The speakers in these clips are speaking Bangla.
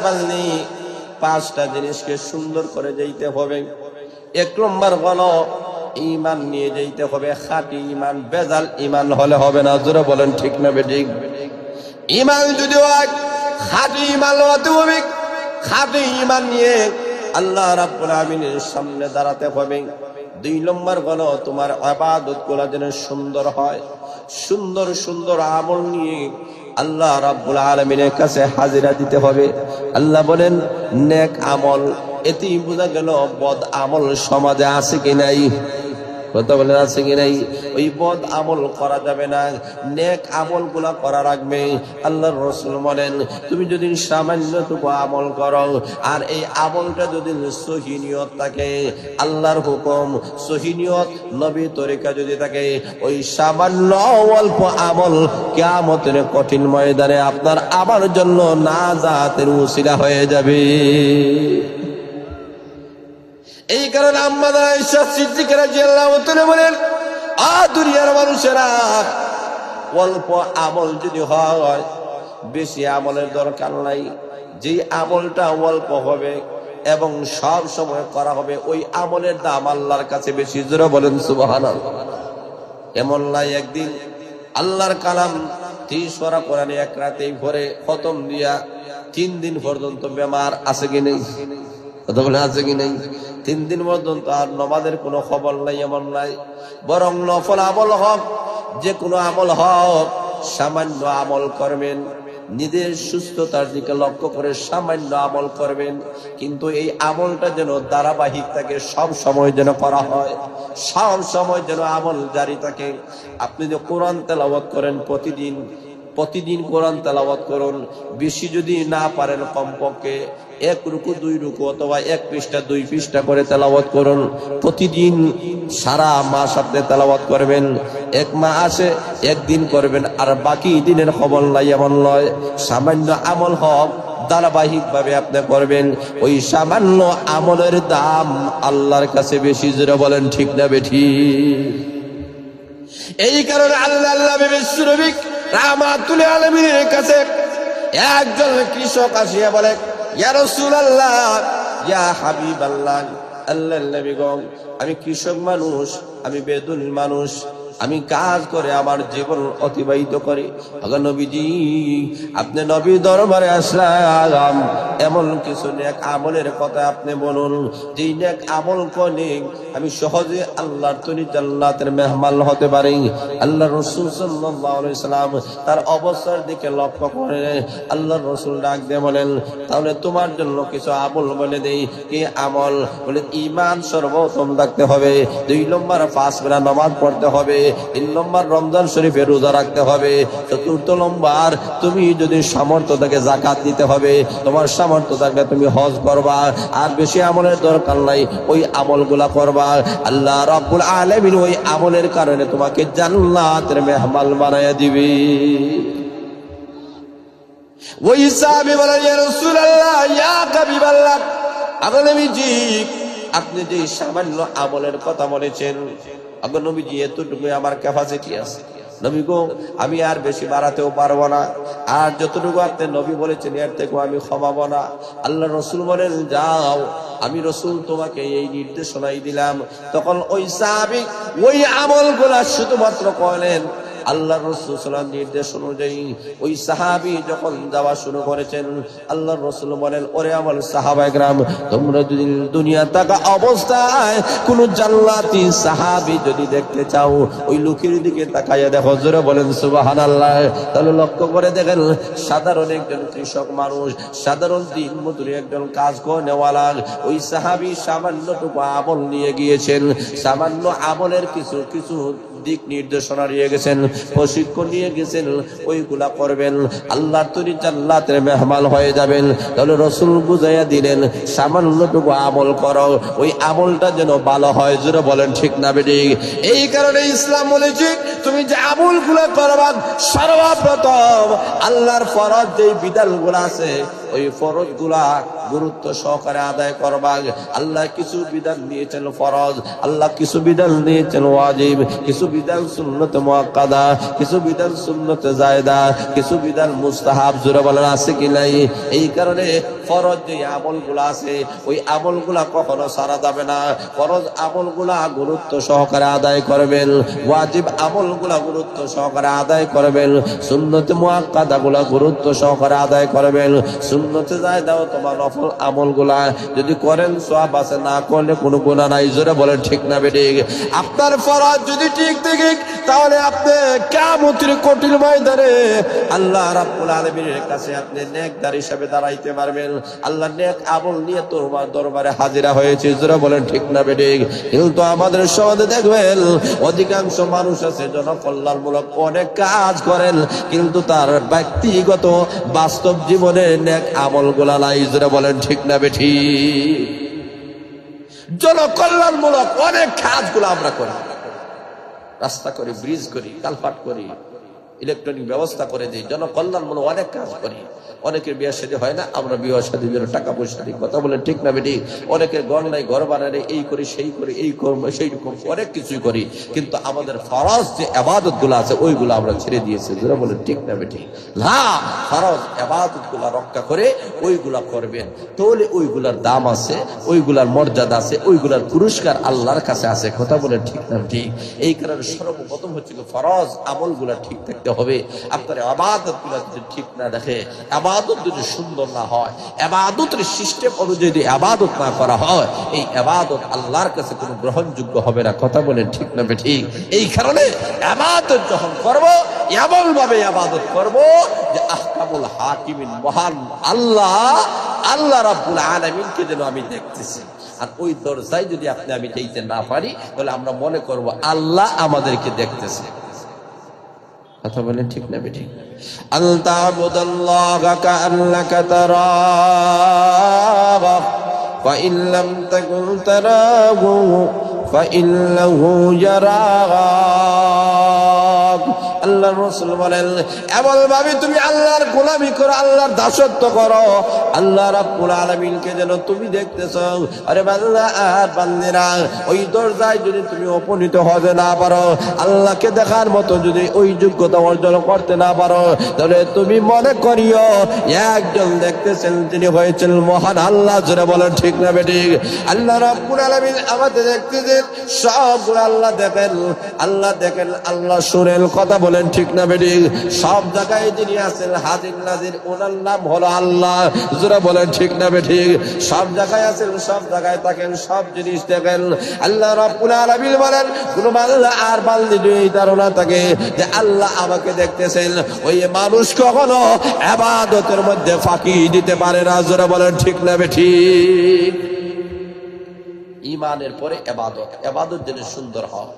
পারলি পাঁচটা জিনিসকে সুন্দর করে যাইতে হবে। এক নম্বর হলো ঈমান নিয়ে যাইতে হবে, খাঁটি ঈমান, বেজাল ঈমান হলে হবে না। জোরে বলেন ঠিক না বেঠিক? ঈমান যদি হয় খাঁটি ঈমান হতে হবে। খাঁটি ঈমান নিয়ে আল্লাহ রাব্বুল আমিনের সামনে দাঁড়াতে হবে। দুই নম্বর হলো তোমার ইবাদত গুলো যেন সুন্দর হয়, সুন্দর সুন্দর আমল নিয়ে আল্লাহ রাব্বুল আলামিনের কাছে হাজিরা দিতে হবে। আল্লাহ বলেন নেক আমল, এতেই বোঝা গেল বদ আমল সমাজে আছে কি নাই। কথা বলেন আছে কি নাই? ওই বদ আমল করা যাবে না, নেক আমল গুলা করা রাখবে। আল্লাহর রাসূল বলেন তুমি যদি সামান্যটুকু আমল করো আর এই আমলটা যদি সহি নিয়ত থাকে, আল্লাহর হুকুম সহি নিয়ত নবী তরিকা যদি থাকে, ওই সামান্য অল্প আমল কিয়ামতের কঠিন ময়দানে আপনার আমার জন্য নাজাতের উসিলা হয়ে যাবে। এই কারণে আম্মা আয়েশা সিদ্দিকা রাদিয়াল্লাহু তাআলা বলেন, দুনিয়ার মানুষেরা অল্প আমল যদি হয়, বেশি আমলের দরকার নাই। যে আমলটা অল্প হবে এবং সব সময় করা হবে, ওই আমলের দাম আল্লাহর কাছে বেশি। জোরে বলেন সুবহানাল্লাহ। এমন নাই একদিন আল্লাহর কালাম 30 পারা কোরআনে এক রাতেই ভরে খতম দিয়া 3 দিন পর্যন্ত বেমার আছে কি নেই? কথা বলে আছে কি নেই? 3 দিন পর্যন্ত আর নামাজের কোনো খবর নাই, এমন নাই। বরং নফল আমল হোক, যে কোনো আমল হোক, সামান্য আমল করবেন, নিজের সুস্থতার দিকে লক্ষ্য করে সামান্য আমল করবেন, কিন্তু এই আমলটা যেন ধারাবাহিক থাকে, সব সময় যেন করা হয়, সব সময় যেন আমল জারি থাকে। আপনি যে কোরআন তেলাওয়াত করেন প্রতিদিন কোরআন তেলাওয়াত করুন। বেশি যদি না পারেন কমপক্ষে 1 রুকু 2 রুকু অথবা 1 পৃষ্ঠা 2 পৃষ্ঠা করে তেলাওয়াত করুন। প্রতিদিন সারা মাস আপনি তেলাওয়াত করবেন। 1 মাসে 1 দিন করবেন, আর বাকি দিনের খবর নাই এমন নয়। সামান্য আমল হোক, ধারাবাহিক ভাবে আপনি করবেন। ওই সামান্য আমলের দাম আল্লাহর কাছে বেশি। জোরে বলেন ঠিক না বেঠিক? এই কারণে আল্লাহ বিশ্বনবী রাহমাতুল আলামিনের কাছে একজন কৃষক আসিয়া বলে, ইয়া রাসূলুল্লাহ, ইয়া হাবিবাল্লাহ, আল্লাহর নবী গো, আমি কৃষক মানুষ, আমি বেদুন মানুষ, আমি কাজ করে আমার জীবন অতিবাহিত করি। আগে নবীজি, আপনি নবী দরবারে আসলাম, এমন কিছু নেক আমলের কথা আপনি বলুন, যে নেক আমল করলে আমি সহজে আল্লাহর তৈরি জান্নাতের মেহমান হতে পারি। আল্লাহ রাসূল সাল্লাল্লাহু আলাইহি সাল্লাম তার অবস্থার দিকে লক্ষ্য করে আল্লাহর রাসূল ডাক দিয়ে বলেন, তাহলে তোমার জন্য কিছু আমল বলে দেই। কি আমল? বলে ঈমান সর্বপ্রথম রাখতে হবে, 2 নম্বর 5 বেলা নামাজ পড়তে হবে, 3 নম্বর রমজান শরীফে রোজা রাখতে হবে, 4র্থ নম্বর তুমি যদি সামর্থ্য থাকে যাকাত দিতে হবে, তোমার সামর্থ্য থাকলে তুমি হজ করবা। আর বেশি আমলের দরকার নাই, ওই আমলগুলা করবা। আল্লাহ রাব্বুল আলামিন ওই আমলের কারণে তোমাকে জান্নাতের মেহমান বানায়া দিবে। ওই সাহাবী বলেন, ইয়া রাসূলুল্লাহ, ইয়া হাবিবাল্লাহ, আপনি নবীজি, আপনি যে সামান্য আমলের কথা বলেছেন, আগে নবীজি এতটুকু আমার ক্যাপাসিটি আছে। নবী গো, আমি আর বেশি বাড়াতেও পারবো না, আর যতটুকু আপনি নবী বলেছেন এর থেকেও আমি ক্ষমাবো না। আল্লাহ রাসূল বলেন, যাও, আমি রাসূল তোমাকে এই নির্দেশনাই দিলাম। তখন ওই সাহাবী ওই আমলগুলা শুধুমাত্র করলেন আল্লাহ রাসূল সাল্লাল্লাহু নির্দেশ অনুযায়ী। ওই সাহাবী যখন যাওয়া শুরু করেছেন, আল্লাহ রাসূল বলেন, ওরে আমার সাহাবায়ে কেরাম, তোমরা যদি দুনিয়া থাকা অবস্থায় কোন জান্নাতি সাহাবী যদি দেখতে চাও, ওই লোকের দিকে তাকাইয়া দেখো। জোরে বলেন সুবহানাল্লাহ। তাহলে লক্ষ্য করে দেখেন, সাধারণ একজন কৃষক মানুষ, সাধারণ দিন মজুরি একজন কাজ করেওয়ালা, ওই সাহাবী সামান্যটুকু আমল নিয়ে গিয়েছেন, সামান্য আমলের কিছু কিছু দিক নির্দেশনা নিয়ে গেছেন, প্রশিক্ষণ নিয়ে গেছেন, ওইগুলা করবেন, আল্লাহর তৈরি জান্নাতের মেহমান হয়ে যাবেন। তাহলে রাসূল বুঝাইয়া দিলেন, সামান্যটুকু আমল করো, ওই আমলটা যেন ভালো হয়। জোরে বলেন ঠিক না বেঠিক? এই কারণে ইসলাম বলেছে, তুমি যে আমলগুলো করবা, সর্বপ্রথম আল্লাহর ফরজ যে বিধানগুলো আছে, ওই ফরজ গুলা গুরুত্ব সহকারে আদায় করবা। আল্লাহ কিছু বিধান দিয়েছেন ফরজ, আল্লাহ কিছু বিধান দিয়েছেন ওয়াজিব, কিছু বিধান সুন্নত মুআক্কাদা, কিছু বিধান সুন্নত জায়েদা, কিছু বিধান মুস্তাহাব। জোরে বলেন আছে কি নাই? এই কারণে ফরজ যে আমলগুলা আছে ওই আমলগুলা কখনো ছাড়া যাবে না। ফরজ আমলগুলা গুরুত্ব সহকারে আদায় করবেন, ওয়াজিব আমলগুলা গুরুত্ব সহকারে আদায় করবেন, সুন্নত মুআক্কাদা গুলা গুরুত্ব সহকারে আদায় করবেন, সুন্নতে জায়েদা ও তোমার নফল আমলগুলা যদি করেন সওয়াব আছে, না করলে কোনো গুনাহ নাই। জোরে বলেন ঠিক না বেঠিক? আপনার ফরজ যদি ঠিক থাকে তাহলে আপনি কিয়ামতের কঠিন ময়দানে আল্লাহ রাব্বুল আলামিনের কাছে আপনি নেকদার হিসেবে দাঁড়াইতে পারবেন। আল্লাহ নেক আমল নিয়ে তোমার দরবারে হাজিরা হয়েছে। জোরে বলেন ঠিক না বেঠিক? কিন্তু আমাদের সমাজে দেখবেন অধিকাংশ মানুষ আছে জনকল্যাণমূলক অনেক কাজ করেন, কিন্তু তার ব্যক্তিগত বাস্তব জীবনে নেক আমলগুলা নাই। জোরে বলেন ঠিক না বেঠিক? জনকল্যাণমূলক অনেক কাজগুলো আমরা করি, রাস্তা করি, ব্রিজ করি, কালভার্ট করি, ইলেকট্রনিক ব্যবস্থা করে দিই, জনকল্যাণমূলক অনেক কাজ করি। অনেকের বিয়ে শাদী হয় না, আমরা বিয়ে শাদীর জন্য টাকা পয়সা দিই। কথা বলেন ঠিক না বেঠিক? অনেকের ঘর নাই, ঘর বানালে এই করি, সেই করি, এই করবো, সেই রকম অনেক কিছুই করি, কিন্তু আমাদের ফরজ যে ইবাদত গুলো আছে ওইগুলো আমরা ছেড়ে দিয়েছি। যারা বলেন ঠিক না বেঠিক? না, ফরজ ইবাদত গুলা রক্ষা করে ওইগুলা করবেন, তাহলে ওইগুলার দাম আছে, ওইগুলার মর্যাদা আছে, ওইগুলার পুরস্কার আল্লাহর কাছে আছে। কথা বলেন ঠিক না ঠিক? এই কারণে সর্বপ্রথম হচ্ছে ফরজ আমল গুলা ঠিক থাকতে হবে। আপনার ইবাদত গুলা যদি ঠিক না দেখে, ইবাদত যদি সুন্দর না হয়, ইবাদতের সিস্টেম অনুযায়ী যদি ইবাদত না করা হয়, এই ইবাদত আল্লাহর কাছে কোনো গ্রহণযোগ্য হবে না। কথা বলেন ঠিক না ঠিক? এই কারণে ইবাদত যখন করব এমন ভাবে ইবাদত করব যে আহকামুল হাকিমিন মহান আল্লাহ রাব্বুল আলামিনকে যেন আমি দেখতেছি। আর ওই দরজায় যদি আমি যাইতে না পারি তাহলে আমরা মনে করব আল্লাহ আমাদেরকে দেখতেছে। কথা বলেন ঠিক না বেঠিক? আনতা আবুদাল্লাহা কাআন্নাকা তারাহু ফা ইন লাম তাকুন তারাহু ফা ইন্নাহু ইয়ারাক। আল্লাহর রাসূল বলেন এমন ভাবে তুমি আল্লাহর গোলামি করো, আল্লাহর দাসত্ব করো, আল্লাহ রাব্বুল আলামিনকে যেন তুমি দেখতেছো। আরে বান্দা আর বান্দিরা, ওই দরজায় যদি তুমি উপনীত হতে না পারো, আল্লাহকে দেখার মতো যদি ওই যোগ্যতা অর্জন করতে না পারো, তাহলে তুমি মনে করিও একজন দেখতেছেন, তিনি হয়েছেন মহান আল্লাহ। জোরে বলেন ঠিক না বেঠিক? আল্লাহ রাব্বুল আলামিন আমাদের দেখতেছেন, সবগুলো আল্লাহ দেখেন, আল্লাহ দেখেন, আল্লাহ শুনেন। কথা বলেন ঠিক না বেঠিক? সব জায়গায় যিনি আছেন হাজির নাজির, ওনার নাম হলো আল্লাহ। জোরে বলেন ঠিক না বেঠিক? সব জায়গায় আছেন, সব জায়গায় থাকেন, সব জিনিস দেখেন। আল্লাহ রাব্বুল আলামিন বলেন কোন বান্দা আর বান্দি যদি এই ধারণা থাকে যে আল্লাহ আমাকে দেখতেছেন, ওই মানুষ কখনো ইবাদতের মধ্যে ফাঁকি দিতে পারে না। জোরে বলেন ঠিক না বেঠিক? ঈমানের পরে ইবাদত, ইবাদত যেন সুন্দর হয়,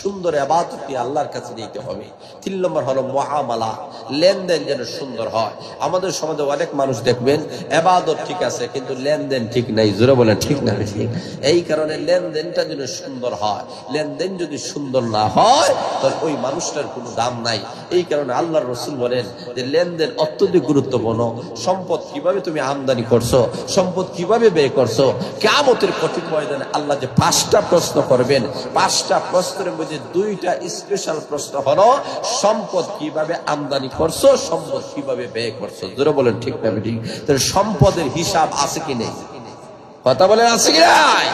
সুন্দর ইবাদতটি আল্লাহর কাছে দিতে হবে। 3 নম্বর হলো মুআমালা, লেনদেন যেন সুন্দর হয়। আমাদের সমাজে অনেক মানুষ দেখবেন ইবাদত ঠিক আছে কিন্তু লেনদেন ঠিক নাই। জোরে বলেন ঠিক না ঠিক? এই কারণে লেনদেনটা যেন সুন্দর হয়। লেনদেন যদি সুন্দর না হয় তাহলে ওই মানুষটার কোনো দাম নাই। এই কারণে আল্লাহর রাসূল বলেন যে লেনদেন অত্যধিক গুরুত্বপূর্ণ। সম্পদ কিভাবে তুমি আমদানি করছো, সম্পদ কিভাবে ব্যয় করছো, কিয়ামতের কঠিন ময়দানে আল্লাহ যে 5টা প্রশ্ন করবেন, 5টা প্রশ্নের মধ্যে 2টা স্পেশাল প্রশ্ন হলো সম্পদ কিভাবে আমদানি করছো, সম্পদ কিভাবে ব্যয় করছো। জোরে বলেন ঠিক না বেঠিক? তাহলে সম্পদের হিসাব আছে কি নেই? কথা বলেন আছে কি নাই?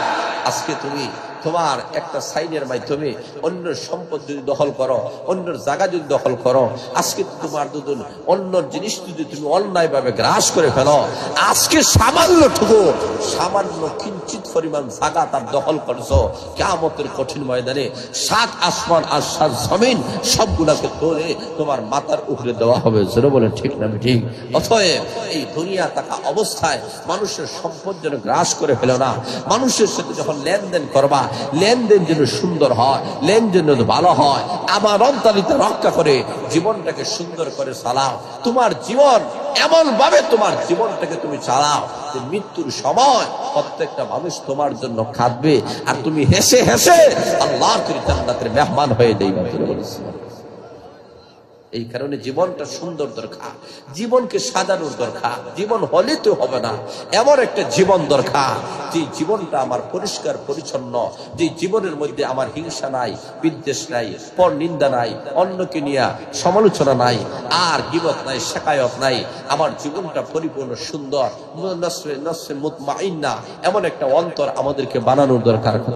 আজকে তুমি তোমার একটা সাইনের মাধ্যমে অন্যের সম্পদ যদি দখল করো, অন্যের জায়গা যদি দখল করো, আজকে তোমার দুদিন অন্যর জিনিস যদি তুমি অন্যায় ভাবে গ্রাস করে ফেলো, আজকে সামান্য কিঞ্চিত পরিমাণ জায়গা তার দখল করছো, কিয়ামতের কঠিন ময়দানে 7 আসমান আর 7 জমিন সবগুলাকে তোলে তোমার মাথার উপরে দেওয়া হবে। জোরে বলেন ঠিক না ঠিক? অতএব এই দুনিয়া থাকা অবস্থায় মানুষের সম্পদ যেন গ্রাস করে ফেলো না। মানুষের সাথে যখন লেনদেন করবা, লেনদেন যেন সুন্দর হয়, লেনদেন যেন ভালো হয়, আমার অন্তরিতা রক্ষা করে জীবনটাকে সুন্দর করে চালাও। তোমার জীবন এমন ভাবে তোমার জীবনটাকে তুমি চালাও যে মৃত্যুর সময় প্রত্যেকটা মানুষ তোমার জন্য কাঁদবে আর তুমি হেসে হেসে আল্লাহর জান্নাতের মেহমান হয়ে যাইবা। এই কারণে জীবনটা সুন্দর দরকার, জীবনকে সাজানোর দরকার। জীবন হলে তো হবে না, এমন একটা জীবন দরকার যে জীবনটা আমার পরিষ্কার পরিচ্ছন্ন, যে জীবনের মধ্যে আমার হিংসা নাই, বিদ্বেষ নাই, পর নিন্দা নাই, অন্যকে নিয়ে সমালোচনা নাই, আর গীবত নাই, শেকায়ত নাই। আমার জীবনটা পরিপূর্ণ সুন্দর, নসরে মুতমাইন্না, এমন একটা অন্তর আমাদেরকে বানানোর দরকার।